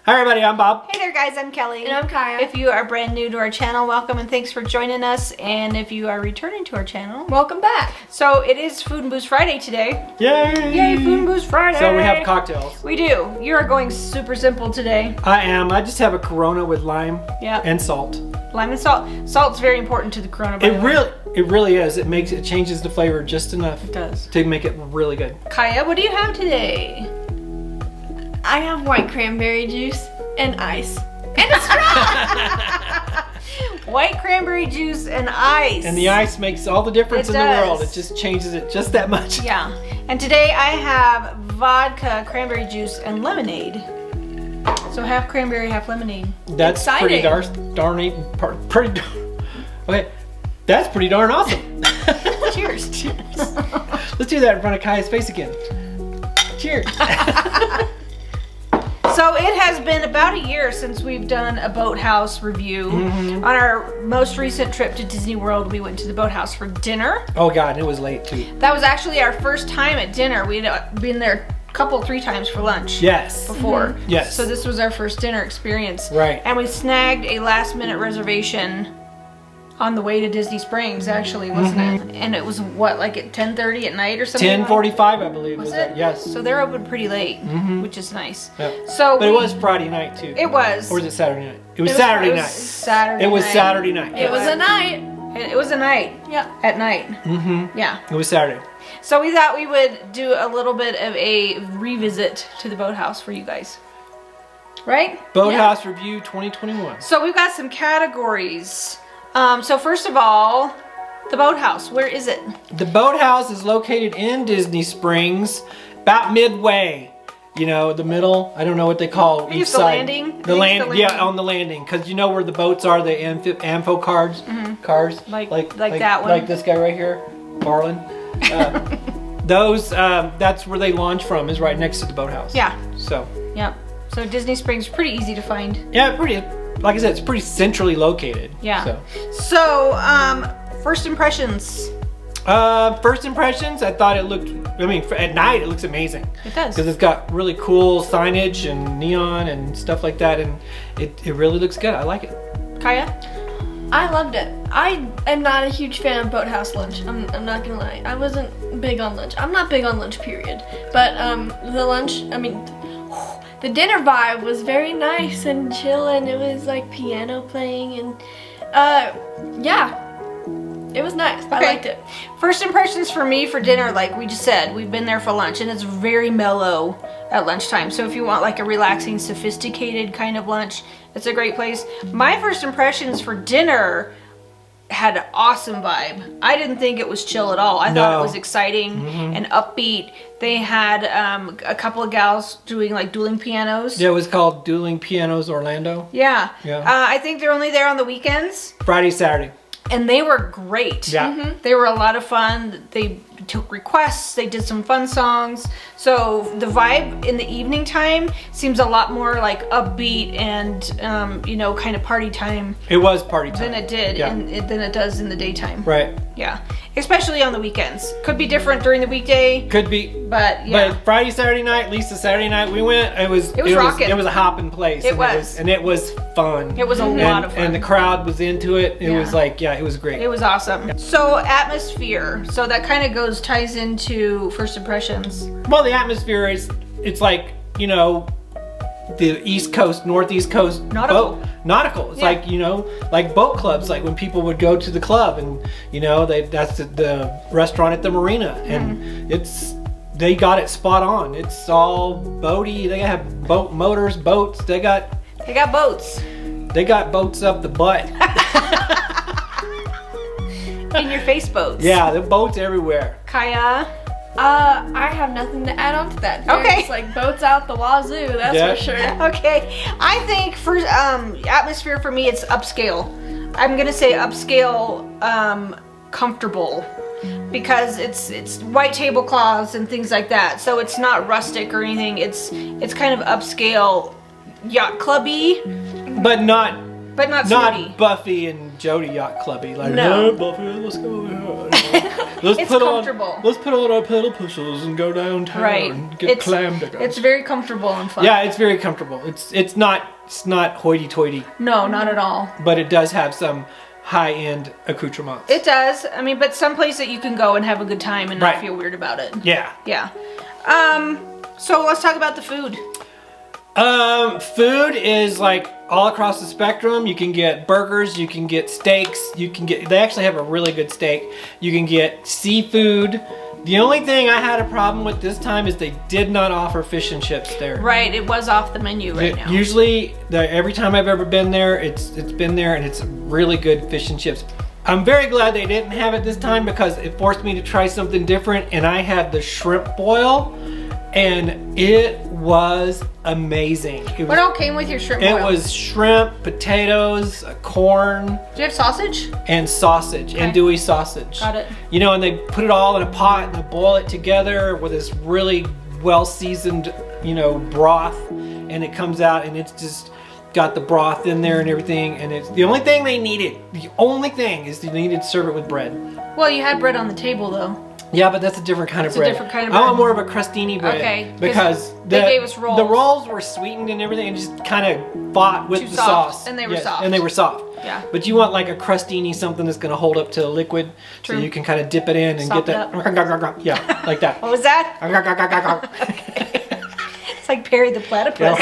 Hi everybody, I'm Bob. Hey there guys, I'm Kelly. And I'm Kaya. If you are brand new to our channel, welcome and thanks for joining us. And if you are returning to our channel, welcome back. So it is Food and Booze Friday today. Yay! Yay, Food and Booze Friday! So we have cocktails. We do. You are going super simple today. I am. I just have a Corona with lime Yeah. and salt. Lime and salt. Salt's very important to the Corona. By the way. It really is. It changes the flavor just enough. It does. To make it really good. Kaya, what do you have today? I have white cranberry juice and ice. And a straw! White cranberry juice and ice. And the ice makes all the difference It in the does. world. It just changes it just that much. Yeah. And today I have vodka, cranberry juice, and lemonade. So half cranberry, half lemonade. That's Exciting. pretty okay. That's pretty darn awesome. Cheers. Cheers. Let's do that in front of Kaya's face again. Cheers. So it has been about a year since we've done a Boathouse review. On our most recent trip to Disney World, we went to the Boathouse for dinner. Oh God, it was late too. That was actually our first time at dinner. We'd been there three times for lunch. Yes. Before. Yes. So this was our first dinner experience. Right. And we snagged a last minute reservation on the way to Disney Springs, actually, wasn't it? And it was what, like at 10:30 at night or something? 10:45, I believe. Was it? Yes. So they're open pretty late, which is nice. Yep. So But it was Friday night too. It was. Or was it Saturday night? It was Saturday night. Saturday It was night. Saturday night. It was a night. It was a night. Yeah. At night. Yeah. It was Saturday. So we thought we would do a little bit of a revisit to the Boathouse for you guys. Right? Boathouse Review 2021. So we've got some categories. So first of all, the Boathouse. Where is it? The Boathouse is located in Disney Springs, about midway. You know, the middle. I don't know what they call each it's the side. landing? The I think land. it's the Yeah, landing. on the landing, because you know where the boats are. The amphio cars. Cars. Like that one. Like this guy right here, Barlin. Those. That's where they launch from. Is right next to the Boathouse. Yeah. So. Yep. So Disney Springs, pretty easy to find. Yeah, pretty. Like I said, it's pretty centrally located. Yeah. So, first impressions. First impressions, I thought it looked, I mean, at night it looks amazing. It does. Because it's got really cool signage and neon and stuff like that, and it really looks good. I like it. Kaya? I loved it. I am not a huge fan of Boathouse lunch. I'm not gonna lie. I wasn't big on lunch. I'm not big on lunch, period. But the lunch, I mean, the dinner vibe was very nice and chill, and it was like piano playing, and yeah, it was nice. I liked it. First impressions for me for dinner, like we just said, we've been there for lunch, and it's very mellow at lunchtime. So if you want like a relaxing, sophisticated kind of lunch, it's a great place. My first impressions for dinner had an awesome vibe. I didn't think it was chill at all. I thought it was exciting and upbeat. They had a couple of gals doing like dueling pianos. Yeah, it was called Dueling Pianos Orlando. Yeah. Yeah. I think they're only there on the weekends. Friday, Saturday. And they were great. Yeah. They were a lot of fun. They took requests. They did some fun songs. So the vibe in the evening time seems a lot more like upbeat and, you know, kind of party time It was party time. than it did than it does in the daytime. Right. Yeah. Especially on the weekends. Could be different during the weekday, Could be. but yeah. But Friday, Saturday night, at least the Saturday night we went, it was rocking. It was a hopping place. It and was. And it was fun. It was a lot of fun. And the crowd was into it. It was like, yeah, it was great. It was awesome. So atmosphere. So that kind of ties into first impressions. Well, the atmosphere is, it's like, you know, the East Coast, Northeast Coast Nautical. Nautical. It's like, you know, like boat clubs, like when people would go to the club and, you know, that's the restaurant at the marina. And they got it spot on. It's all boaty. They have boat motors, boats. They got boats. They got boats up the butt. In your face boats. Yeah, the boats everywhere. Kaya? I have nothing to add on to that. Okay. It's like boats out the wazoo, that's for sure. Okay. I think for atmosphere for me, it's upscale. I'm gonna say upscale, comfortable, because it's white tablecloths and things like that. So it's not rustic or anything. It's kind of upscale, yacht clubby, But not but not snooty. Buffy and Jody Yacht Clubby. Like, No. hey, Buffy, let's go over here. Let's It's put comfortable. let's put on our pedal pushers and go downtown Right. and get clam diggers. It's very comfortable and fun. Yeah, it's very comfortable. It's not hoity-toity, No, not at all. but it does have some high-end accoutrements. It does. I mean, but some place that you can go and have a good time and not Right. feel weird about it. Yeah. Yeah. So let's talk about the food. Food is like all across the spectrum. You can get burgers, you can get steaks, they actually have a really good steak. You can get seafood. The only thing I had a problem with this time is they did not offer fish and chips there. Right, it was off the menu right now. Usually, every time I've ever been there, it's been there and it's really good fish and chips. I'm very glad they didn't have it this time because it forced me to try something different, and I had the shrimp boil, and it was amazing. What all came with your shrimp boil? It was shrimp, potatoes, corn, Do you have sausage? and sausage, andouille sausage. Got it. You know, and they put it all in a pot and they boil it together with this really well-seasoned, broth, and it comes out and it's just got the broth in there and everything, and it's the only thing they needed. The only thing is they needed to serve it with bread. Well, you had bread on the table though. Yeah, but that's a different kind of bread. a different kind of I bread. want more of a crustini bread. Okay, 'cause Because they gave us rolls. The rolls were sweetened and everything, and just kind of fought with Too the soft, sauce. and they were Yes, soft. And they were soft. Yeah. But you want like a crustini, something that's going to hold up to a liquid, so True. you can kind of dip it in and Sop get it that. Yeah, like that. What was that? It's like Perry the Platypus.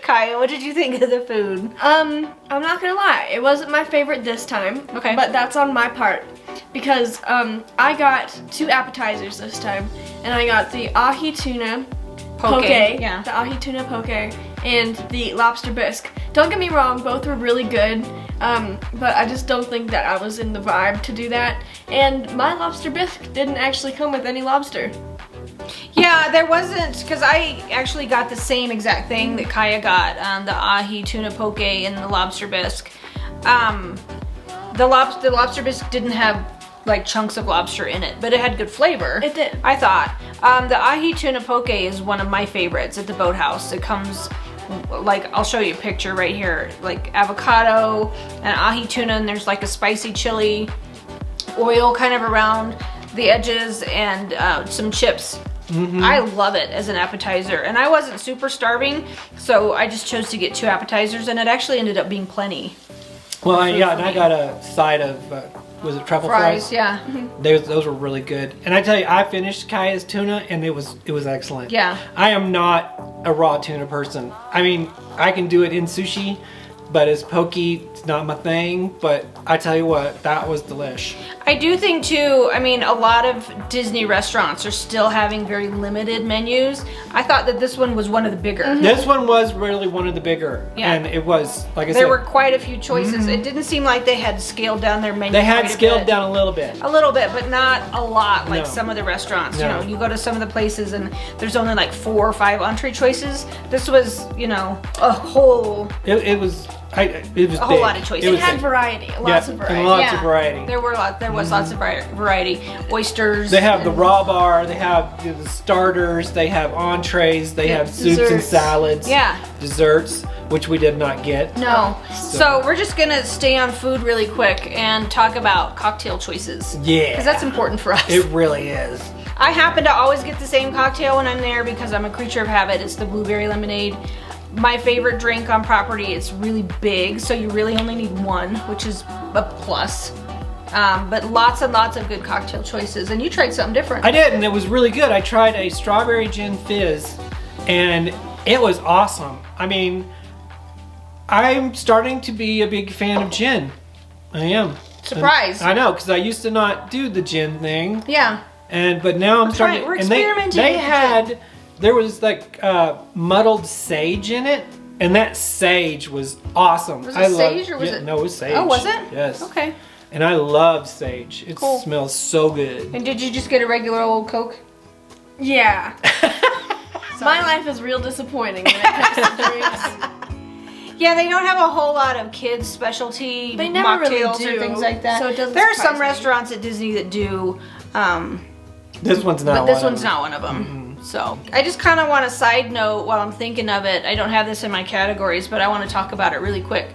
Kaya, what did you think of the food? I'm not gonna lie, it wasn't my favorite this time. Okay. But that's on my part. Because I got 2 appetizers this time. And I got the Ahi Tuna Poke. Yeah. The Ahi Tuna Poke and the Lobster Bisque. Don't get me wrong, both were really good. But I just don't think that I was in the vibe to do that. And my Lobster Bisque didn't actually come with any lobster. Yeah, there wasn't, because I actually got the same exact thing that Kaya got, the Ahi Tuna Poke and the Lobster Bisque. The Lobster Bisque didn't have like chunks of lobster in it, but it had good flavor. It did. I thought. The Ahi Tuna Poke is one of my favorites at the Boathouse. It comes, like, I'll show you a picture right here, like avocado and ahi tuna, and there's like a spicy chili oil kind of around the edges, and some chips. I love it as an appetizer, and I wasn't super starving, so I just chose to get 2 appetizers, and it actually ended up being plenty. Well, and I got a side of, was it truffle fries? Yeah. Those were really good. And I tell you, I finished Kaya's tuna, and it was excellent. Yeah. I am not a raw tuna person. I mean, I can do it in sushi, but as poke, it's not my thing. But I tell you what, that was delish. I do think too, I mean, a lot of Disney restaurants are still having very limited menus. I thought that this one was one of the bigger. This one was really one of the bigger. Yeah. And it was, like I said, There were quite a few choices. It didn't seem like they had scaled down their menu. they had quite a scaled bit. down a little bit. A little bit, but not a lot like No. some of the restaurants. No. You know, you go to some of the places and there's only like 4 or 5 entree choices. This was, you know, a whole It was big. whole lot of choices. It was had big. variety, lots of and variety. lots of variety. There was lots of variety. Oysters. They have the and- raw bar, they have the starters, they have entrees, they have soups and desserts. salads. Yeah. Desserts, which we did not get. No. So we're just gonna stay on food really quick and talk about cocktail choices. Yeah. Because that's important for us. It really is. I happen to always get the same cocktail when I'm there because I'm a creature of habit. It's the blueberry lemonade. My favorite drink on property. It's really big, so you really only need one, which is a plus. But lots and lots of good cocktail choices. And you tried something different. I did, and it was really good. I tried a strawberry gin fizz, and it was awesome. I mean, I'm starting to be a big fan of gin. I am. Surprise. And I know, because I used to not do the gin thing. Yeah. But now I'm starting. We're and they experimenting with had, there was like muddled sage in it, and that sage was awesome. Was it sage or was it? No, it was sage. Oh, was it? Yes. Okay. And I love sage. It Cool. smells so good. And did you just get a regular old Coke? Yeah. My life is real disappointing when it comes to drinks. Yeah, they don't have a whole lot of kids' specialty They never really mocktails do, or things like that. so it doesn't there are surprise some me. restaurants at Disney that do, This one's not but this one one's of them. not one of them. So I just kind of want a side note while I'm thinking of it. I don't have this in my categories, but I want to talk about it really quick.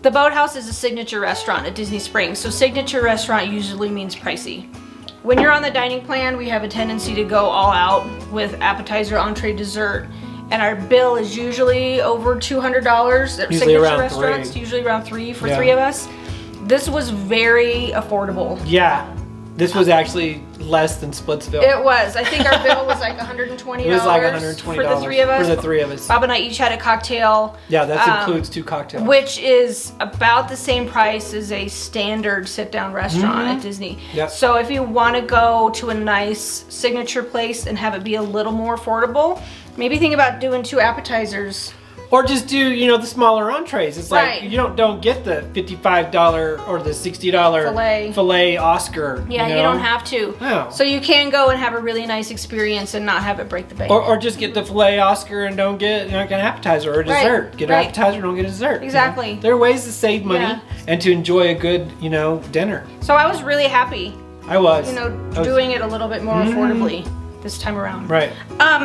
The Boathouse is a signature restaurant at Disney Springs, so signature restaurant usually means pricey. When you're on the dining plan, we have a tendency to go all out with appetizer, entree, dessert, and our bill is usually over $200 at Usually signature around restaurants, $3. usually around $3 for 3 of us. This was very affordable. Yeah. This was actually less than Splitsville. It was. I think our bill was like $120. It was like $120 for the 3 of us. For the 3 of us. Bob and I each had a cocktail. Yeah, that includes 2 cocktails. Which is about the same price as a standard sit-down restaurant at Disney. Yep. So if you want to go to a nice signature place and have it be a little more affordable, maybe think about doing 2 appetizers. Or just do, the smaller entrees. It's like, Right. you don't get the $55 or the $60 filet Oscar. Yeah, you don't have to. No. So you can go and have a really nice experience and not have it break the bank. Or just get the filet Oscar and don't get an appetizer or a Right, dessert. Get an right. appetizer, don't get a dessert. Exactly. There are ways to save money Yeah. and to enjoy a good, dinner. So I was really happy, I was. doing it a little bit more affordably this time around. Right.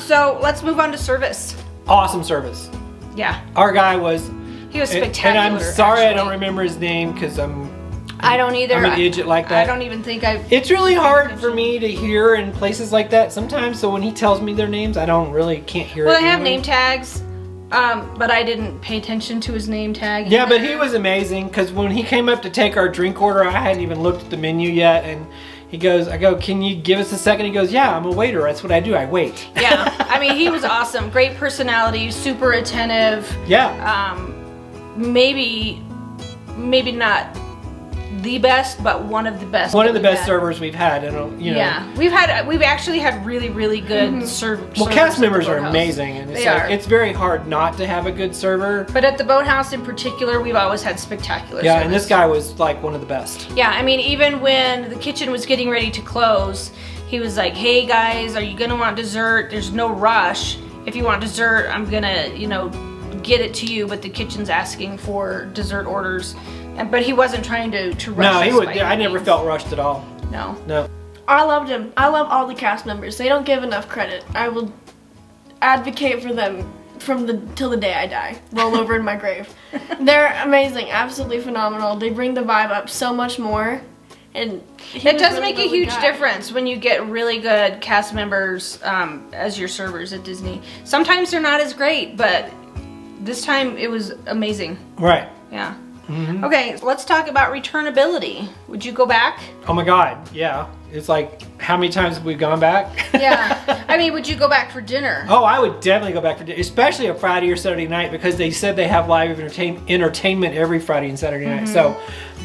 So let's move on to service. Awesome service. Yeah, Our guy was, he was spectacular. and I'm sorry I actually. don't remember his name because I don't either. I'm an idiot like that. I don't even think I've... It's really hard for me to hear in places like that sometimes, so when he tells me their names, I can't hear it. Well, they have anyway. name tags, but I didn't pay attention to his name tag. Yeah, but either. he was amazing because when he came up to take our drink order, I hadn't even looked at the menu yet, and he goes, I go, can you give us a second? He goes, yeah, I'm a waiter. That's what I do. I wait. Yeah, I mean, he was awesome. Great personality, super attentive. Yeah. Maybe not the best, but one of the best. One of the that we've best had. servers we've had, and Yeah, we've actually had really, really good servers. Well, cast members are Boathouse. amazing, and They are. it's very hard not to have a good server. But at the Boathouse in particular, we've always had spectacular Yeah, service. and this guy was like one of the best. Yeah, I mean, even when the kitchen was getting ready to close, he was like, hey guys, are you gonna want dessert? There's no rush. If you want dessert, I'm gonna, get it to you, but the kitchen's asking for dessert orders. But he wasn't trying to rush No, he us would. by I any never means. felt rushed at all. No. No. I loved him. I love all the cast members. They don't give enough credit. I will advocate for them till the day I die. Roll over in my grave. They're amazing, absolutely phenomenal. They bring the vibe up so much more. And It does make a huge difference when you get really good cast members as your servers at Disney. Sometimes they're not as great, but this time it was amazing. Right. Yeah. Okay, let's talk about returnability. Would you go back? Oh my God. Yeah. It's like, how many times have we gone back? Yeah. I mean, would you go back for dinner? Oh, I would definitely go back for dinner, especially a Friday or Saturday night, because they said they have live entertainment every Friday and Saturday night. So,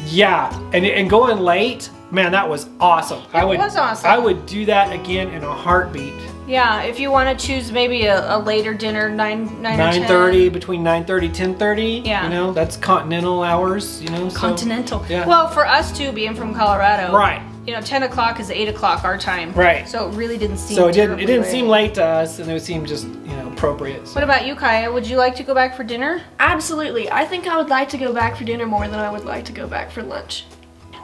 yeah, and going late, man, that was awesome. It was awesome. I would do that again in a heartbeat. Yeah, if you want to choose maybe a later dinner, 9 or 10. 9:30, between 9:30 10:30. Yeah. That's continental hours. So- Continental. Yeah. Well, for us too, being from Colorado. Right. 10 o'clock is 8 o'clock our time. Right. So it really didn't seem So it terribly didn't late. seem late to us, and it seemed just appropriate. So. What about you, Kaya? Would you like to go back for dinner? Absolutely. I think I would like to go back for dinner more than I would like to go back for lunch.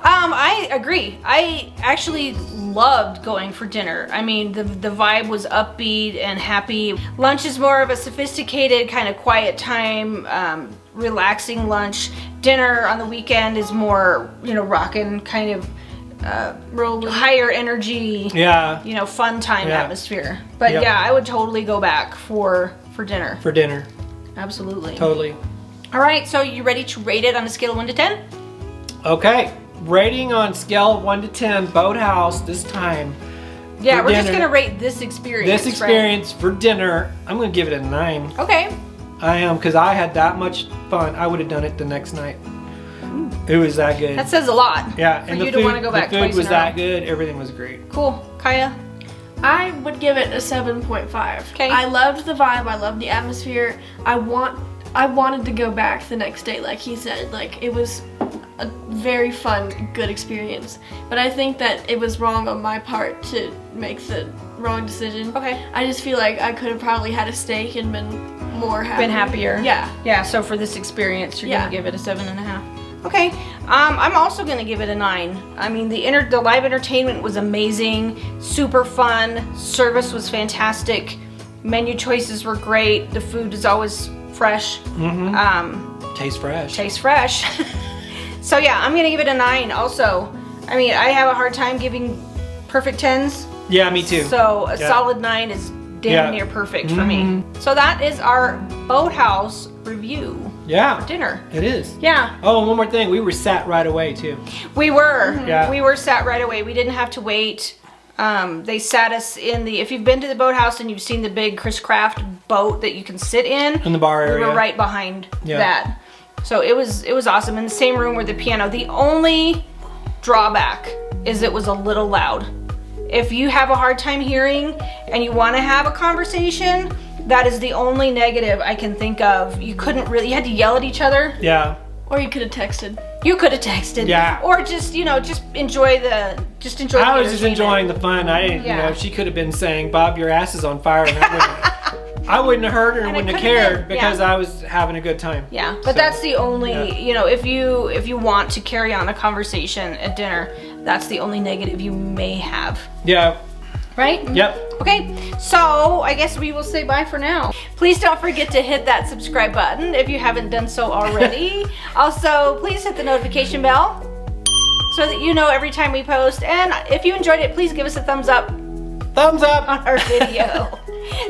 I agree. I actually loved going for dinner. I mean, the vibe was upbeat and happy. Lunch is more of a sophisticated, kind of quiet time, relaxing lunch. Dinner on the weekend is more, rockin', kind of Rolling. higher energy, Yeah. fun time Yeah. atmosphere. But Yep. yeah, I would totally go back for dinner. For dinner. Absolutely. Totally. All right, so you ready to rate it on a scale of 1 to 10? Okay. Rating on scale of 1 to 10, Boathouse this time. Yeah, For we're just dinner. gonna rate this experience. This experience for dinner, I'm going to give it a 9. Right? Okay. I am, because I had that much fun. I would have done it the next night. It was that good. That says a lot. Yeah, For and you the to food, want to go back the food twice was in a row. that good. Everything was great. Cool. Kaya? I would give it a 7.5. Okay. I loved the vibe. I loved the atmosphere. I wanted to go back the next day, like he said. Like, it was a very fun, good experience. But I think that it was wrong on my part to make the wrong decision. Okay. I just feel like I could have probably had a steak and been more happy. Been happier. Yeah. Yeah, so for this experience, you're Yeah. gonna give it a 7.5. Okay. I'm also gonna give it a 9. I mean, the live entertainment was amazing, super fun, service was fantastic, menu choices were great, the food is always fresh. Tastes fresh. Tastes fresh. So yeah, I'm gonna give it a 9 also. I mean, I have a hard time giving perfect 10s. Yeah, me too. So a solid 9 is damn near perfect for me. So that is our Boathouse review. Yeah. For dinner. It is. Yeah. Oh, and one more thing. We were sat right away too. We were. Yeah. We were sat right away. We didn't have to wait. They sat us in the, if you've been to the Boathouse and you've seen the big Chris Craft boat that you can sit in the bar area. We were right behind that. So it was awesome. In the same room with the piano. The only drawback is it was a little loud. If you have a hard time hearing and you want to have a conversation, that is the only negative I can think of. You couldn't really, you had to yell at each other. Yeah. Or you could have texted. You could have texted. Yeah. Or just, you know, just enjoy the I was just enjoying the fun. I didn't, you know, she could have been saying, Bob, your ass is on fire. And I wouldn't have heard her and wouldn't have cared because I was having a good time. Yeah, but that's the only, you know, if you want to carry on a conversation at dinner, that's the only negative you may have. Yeah. Right? Yep. Okay, so I guess we will say bye for now. Please don't forget to hit that subscribe button if you haven't done so already. Also, please hit the notification bell so that you know every time we post. And if you enjoyed it, please give us a thumbs up. Thumbs up on our video.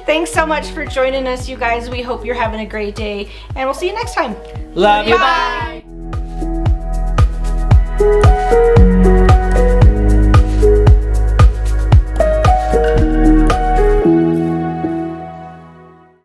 Thanks so much for joining us, you guys. We hope you're having a great day, and we'll see you next time. Love you. Bye.